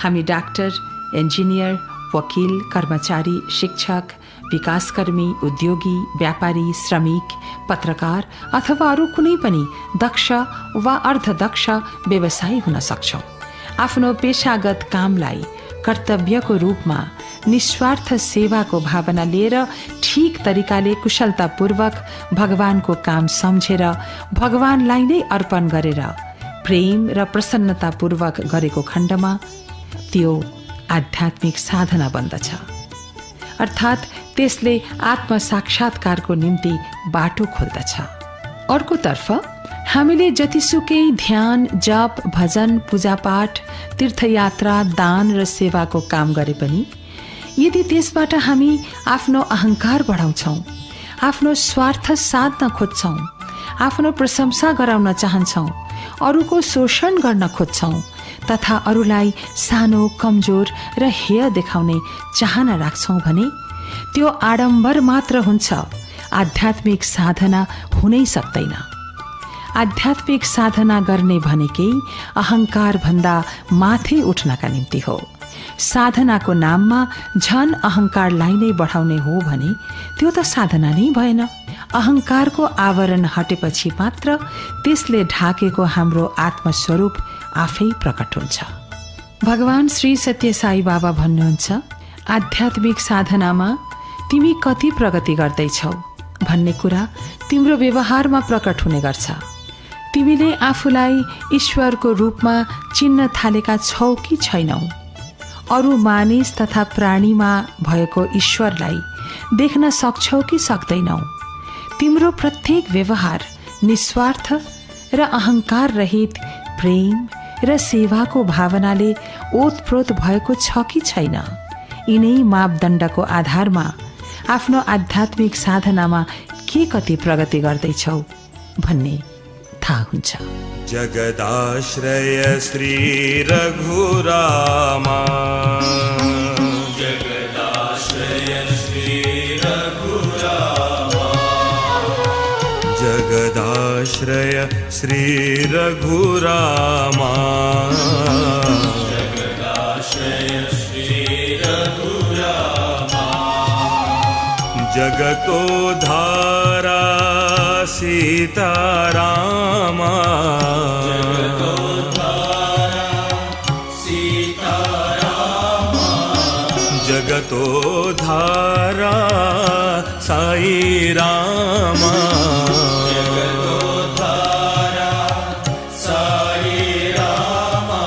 हामी डाक्टर, इन्जिनियर, वकिल, कर्मचारी, शिक्षक, विकासकर्मी, उद्योगी, व्यापारी, श्रमिक, पत्रकार अथवा अरू कुनै पनि दक्ष वा अर्धदक्ष व्यवसायी हुन सक्छौँ। आफ्नो पेशागत कामलाई कर्तव्यको रूपमा निस्वार्थ सेवाको भावना लिएर ठीक तरिकाले कुशलतापूर्वक भगवानको काम सम्झेर भगवानलाई नै अर्पण गरेर प्रेम र प्रसन्नतापूर्वक गरेको खण्डमा त्यो आध्यात्मिक साधना बन्दछ। अर्थात् त्यसले आत्मसाक्षात्कारको निम्ति बाटो खोल्दछ। अर्कोतर्फ हामीले जतिसुकै ध्यान, जप, भजन, पूजापाठ, तीर्थयात्रा, दान र सेवाको काम गरे पनि यदि त्यसबाट हामी आफ्नो अहंकार बढाउँछौँ, आफ्नो स्वार्थ साध्न खोज्छौँ, आफ्नो प्रशंसा गराउन चाहन्छौँ, अरूको शोषण गर्न खोज्छौँ तथा अरूलाई सानो, कमजोर र हेय देखाउने चाहना राख्छौँ भने त्यो आडम्बर मात्र हुन्छ, आध्यात्मिक साधना हुनै सक्दैन। आध्यात्मिक साधना गर्ने भनेकै अहंकार भन्दा माथि उठ्नका निम्ति हो। साधनाको नाममा झन अहंकारलाई नै बढाउने हो भने त्यो त साधना नै भएन। अहंकारको आवरण हटेपछि मात्र त्यसले ढाकेको हाम्रो आत्मस्वरूप आफै प्रकट हुन्छ। भगवान श्री सत्य साई बाबा भन्नुहुन्छ, आध्यात्मिक साधनामा तिमी कति प्रगति गर्दैछौ भन्ने कुरा तिम्रो व्यवहारमा प्रकट हुने गर्छ। तिमीले आफूलाई ईश्वरको रूपमा चिन्न थालेका छौ कि छैनौ? अरू मानिस तथा प्राणीमा भएको ईश्वरलाई देख्न सक्छौ कि सक्दैनौ? तिम्रो प्रत्येक व्यवहार निस्वार्थ र अहंकार रहित प्रेम र सेवाको भावनाले ओतप्रोत भएको छ कि छैन? यिनै मापदण्डको आधारमा आफ्नो आध्यात्मिक साधनामा के कति प्रगति गर्दैछौ भन्ने थाहा हुन्छ। जगदाश्रय श्री रघुरामा, जगदाश्रय श्री रघुरामा, जगदाश्रय श्री रघुरामा, जगदाश्रय श्री रघुरामा, जगतो धारा सीतारामा, जगतो धारा सीतारामा, जगतो धारा साई रामा, जगतो धारा साई रामा,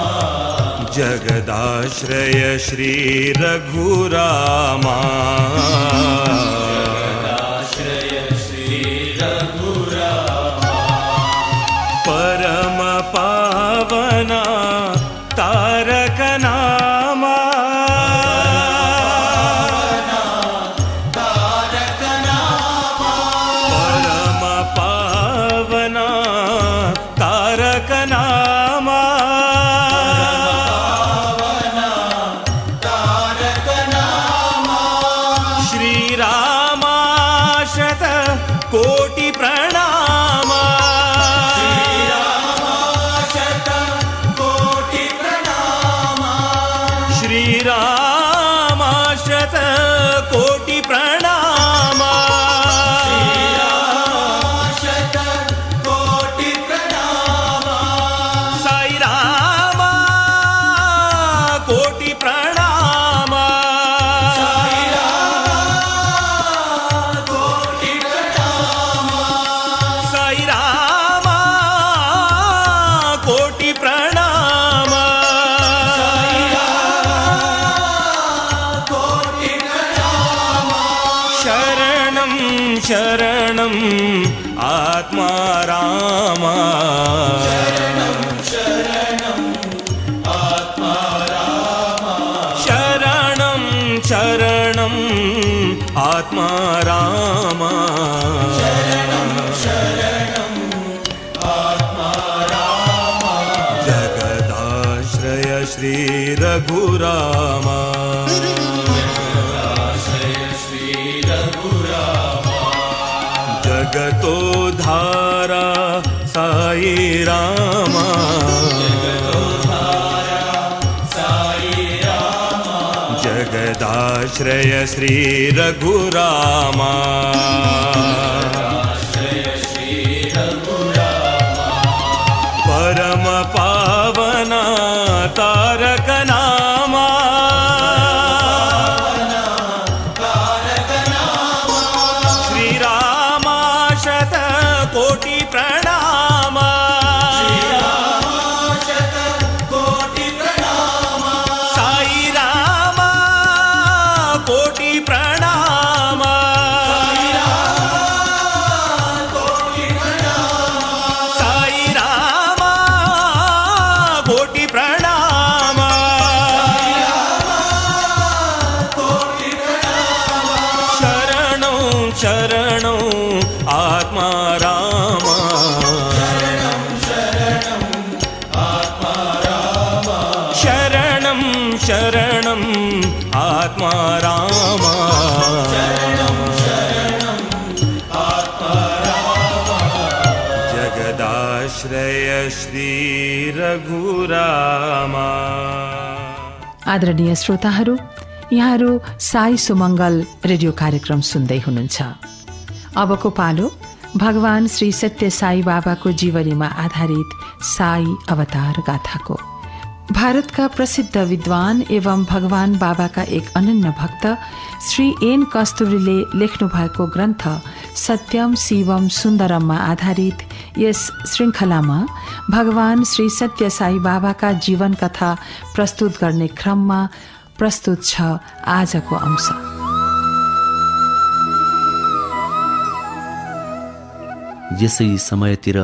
जगदाश्रय श्री रघुरामा, परम पावना तारक नामा, तारक नामा, परम पावना तारक नामा, तारक नामा, श्री रामा शत कोटि प्रणामा, श्री रामा शत कोटि प्रणामा, शत कोटि प्रणामा, साई रामा कोटि प्रणामा, साई रामा कोटि प्रणामा, साई रामा कोटि प्रणामा, साई रामा कोटि प्रणामा, शरणं शरणं आत्मा रामा, शरणं शरणं आत्मा रामा, शरणं शरणं आत्मा रामा, शरणं शरणं आत्मा रामा, जगदाश्रय श्री रघुरामा, जगदाश्रय श्री रघुरामा, जगतो धारा साई रामा, जगतो धारा साई रामा, जगदाश्रय श्री रघुरामा, जगदाश्रय श्री रघुरामा, परम पावना तारक नामा, तारक नामा, श्री रामा शत कोटि प्रणामा, शत कोटि प्रणामा, साई रामा कोटि प्रणामा, आत्मा रामा शरणं शरणं आत्मा रामा शरणं शरणं आत्मा रामा शरणं शरणं आत्मा रामा जगदाश्रय श्री रघुरामा। आदरणीय श्रोताहरू, यहाँहरू साई सुमङ्गल रेडियो कार्यक्रम सुन्दै हुनुहुन्छ। अबको पालो भगवान श्री सत्य साई बाबाको जीवनीमा आधारित साई अवतार गाथाको। भारतका प्रसिद्ध विद्वान एवं भगवान बाबाका एक अनन्य भक्त श्री एन कस्तुरीले लेख्नुभएको ग्रन्थ सत्यम शिवम सुन्दरममा आधारित यस श्रृङ्खलामा भगवान श्री सत्य साई बाबाका जीवन कथा प्रस्तुत गर्ने क्रममा प्रस्तुत छ आजको अंश। यसै समयतिर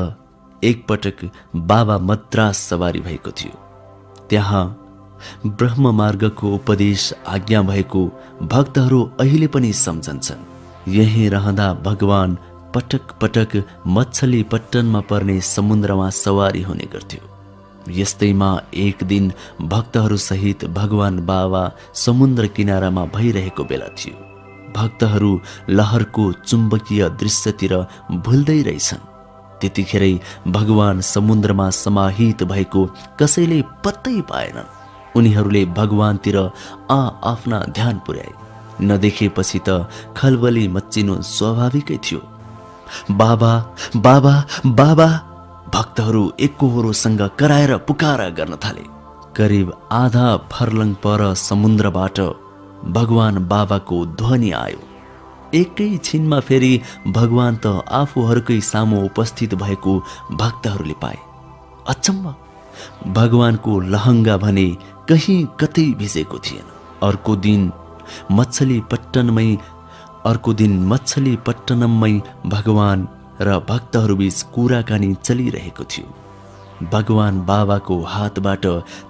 एकपटक बाबा मद्रास सवारी भएको थियो। त्यहाँ ब्रह्म मार्गको उपदेश आज्ञा भएको भक्तहरू अहिले पनि सम्झन्छन्। यही रहँदा भगवान पटक पटक मच्छलीपट्टनमा पर्ने समुद्रमा सवारी हुने गर्थ्यो। यस्तैमा एक दिन भक्तहरू सहित भगवान बाबा समुद्र किनारामा भइरहेको बेला थियो। भक्तहरू लहरको चुम्बकीय दृश्यतिर भुल्दै रहेछन्। त्यतिखेरै भगवान समुद्रमा समाहित भएको कसैले पत्तै पाएनन्। उनीहरूले भगवानतिर आफ्ना ध्यान पुर्याए। नदेखेपछि त खलबली मच्चिनु स्वाभाविकै थियो। बाबा बाबा बाबा भक्तहरू एकहोरोसँग कराएर पुकारा गर्न थाले। करिब आधा फर्लङ पर समुद्रबाट भगवान बाबाको ध्वनि आयो। एकै छिनमा फेरि भगवान त आफूहरूकै सामु उपस्थित भएको भक्तहरूले पाए। अचम्म, भगवानको लहङ्गा भने कहीँ कतै भिजेको थिएन। अर्को दिन मच्छलीपट्टनममै भगवान र भक्तहरूबीच कुराकानी चलिरहेको थियो। भगवान बाबाको हातबाट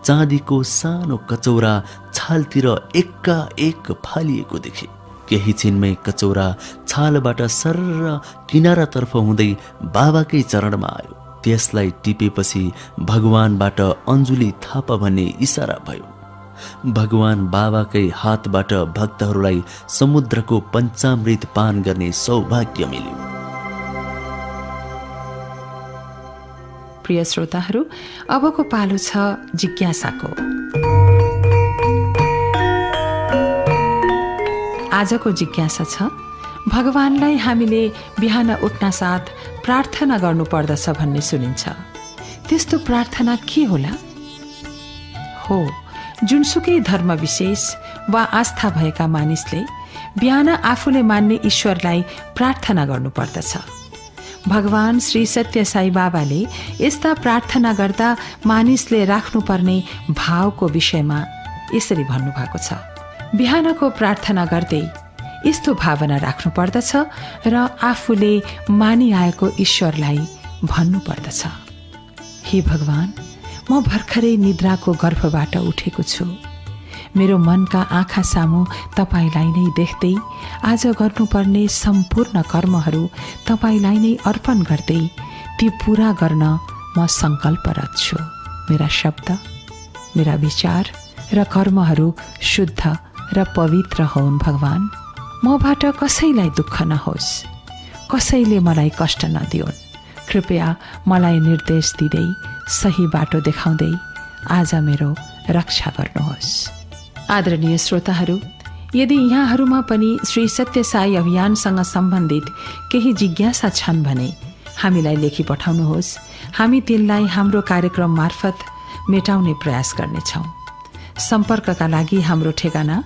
चाँदीको सानो कचौरा छालतिर एकाएक फालिएको देखे। केही छिनमै कचौरा छालबाट सर्र किनारातर्फ हुँदै बाबाकै चरणमा आयो। त्यसलाई टिपेपछि भगवानबाट अञ्जुली थाप भन्ने इसारा भयो। भगवान बाबाकै हातबाट भक्तहरूलाई समुद्रको पञ्चामृत पान गर्ने सौभाग्य मिल्यो। प्रिय श्रोताहरू, अबको पालो छ जिज्ञासाको। आजको जिज्ञासा छ, भगवानलाई हामीले बिहान उठ्न साथ प्रार्थना गर्नुपर्दछ भन्ने सुनिन्छ। त्यस्तो प्रार्थना के होला? हो, जुनसुकै धर्म विशेष वा आस्था भएका मानिसले बिहान आफूले मान्ने ईश्वरलाई प्रार्थना गर्नुपर्दछ। भगवान श्री सत्य साई बाबाले यस्ता प्रार्थना गर्दा मानिसले राख्नुपर्ने भावको विषयमा यसरी भन्नुभएको छ। बिहानको प्रार्थना गर्दै यस्तो भावना राख्नुपर्दछ र आफूले मानिआएको ईश्वरलाई भन्नुपर्दछ, हे भगवान, म भर्खरै निद्राको गर्भबाट उठेको छु। मेरो मनका आँखा सामु तपाईलाई नै देख्दै आज गर्नुपर्ने सम्पूर्ण कर्महरू तपाईलाई नै अर्पण गर्दै ती पूरा गर्न म सङ्कल्परत छु। मेरा शब्द, मेरा विचार र कर्महरू शुद्ध र पवित्र होउन् भगवान। मबाट कसैलाई दुःख नहोस्, कसैले मलाई कष्ट नदिउन्। कृपया मलाई निर्देश दिँदै सही बाटो देखाउँदै आज मेरो रक्षा गर्नुहोस्। आदरणीय श्रोताहरू, यदि यहाँहरूमा पनि श्री सत्य साई अभियानसँग सम्बन्धित केही जिज्ञासा छन् भने हामीलाई लेखी पठाउनुहोस्। हामी तिनलाई हाम्रो कार्यक्रम मार्फत मेटाउने प्रयास गर्नेछौँ। सम्पर्कका लागि हाम्रो ठेगाना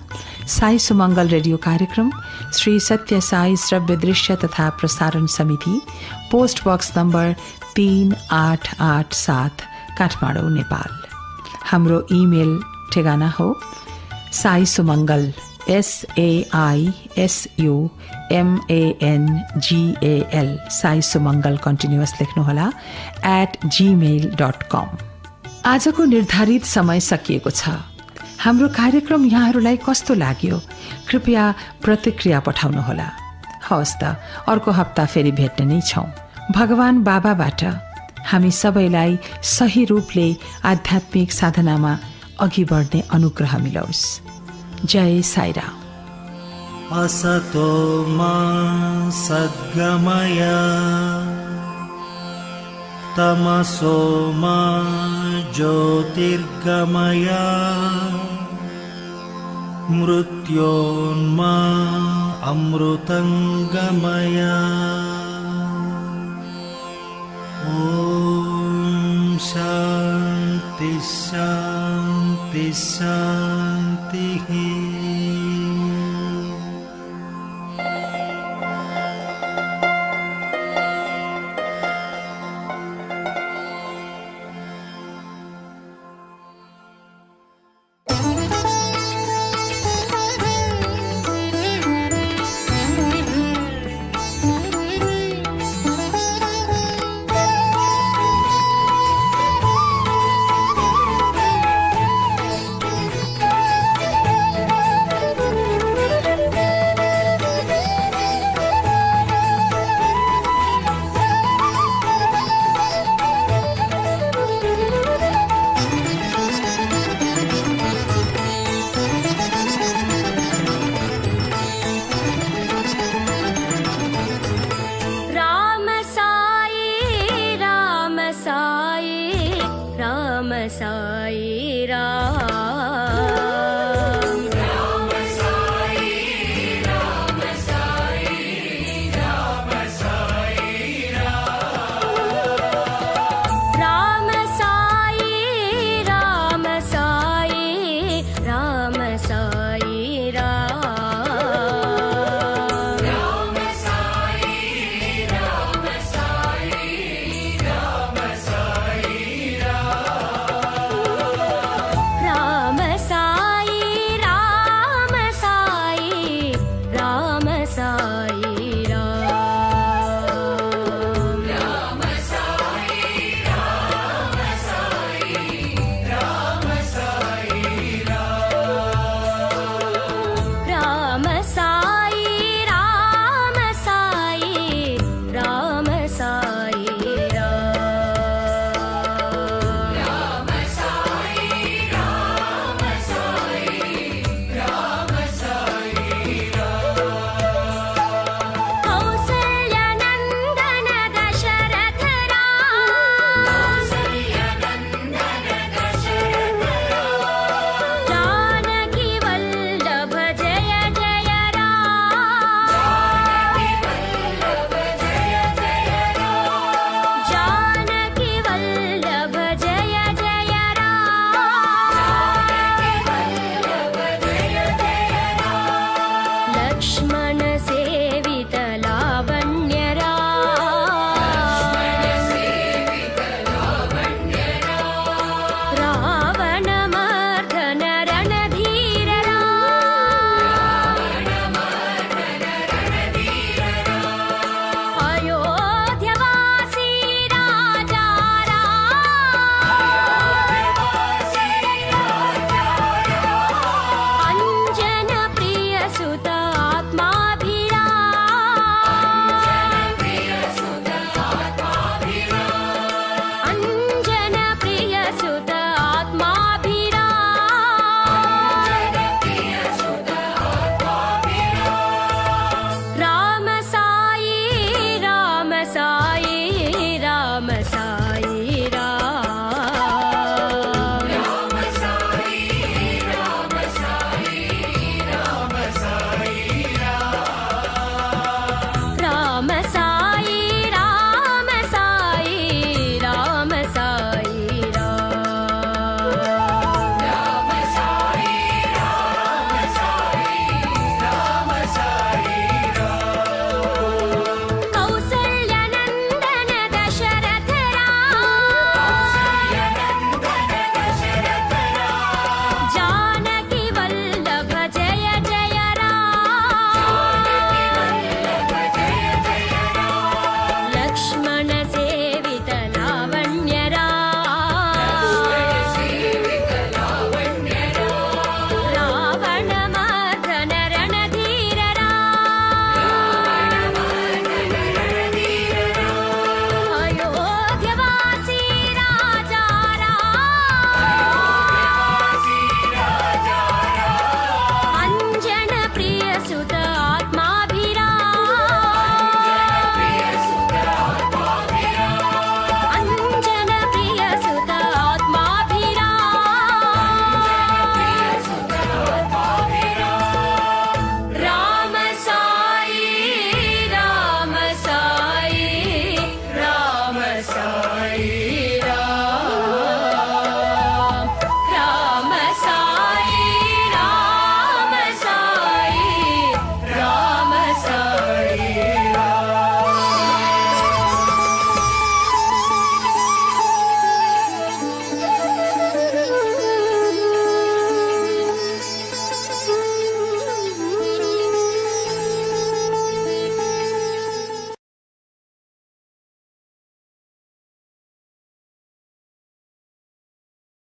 साई सुमङ्गल रेडियो कार्यक्रम, श्री सत्य साई श्रव्य दृश्य तथा प्रसारण समिति, post box number 3887 Kathmandu, Nepal. हाम्रो इमेल ठेगाना हो saisumangal SAISUMANGAL साईसुमङ्गल कन्टिन्युअस लेख्नुहोला @gmail.com। आजको निर्धारित समय सकिएको छ। हाम्रो कार्यक्रम यहाँहरूलाई कस्तो लाग्यो? कृपया प्रतिक्रिया पठाउनुहोला। हवस् त अर्को हप्ता फेरि भेट्ने नै छौँ। भगवान बाबाबाट हामी सबैलाई सही रूपले आध्यात्मिक साधनामा अघि बढ्ने अनुग्रह मिलोस्। जय साईराम। असतो मा सद्गमय तमसो मा ज्योतिर्गमय मृत्योन्मा अमृतंगमय। ॐ शान्ति शान्ति शान्तिः। सा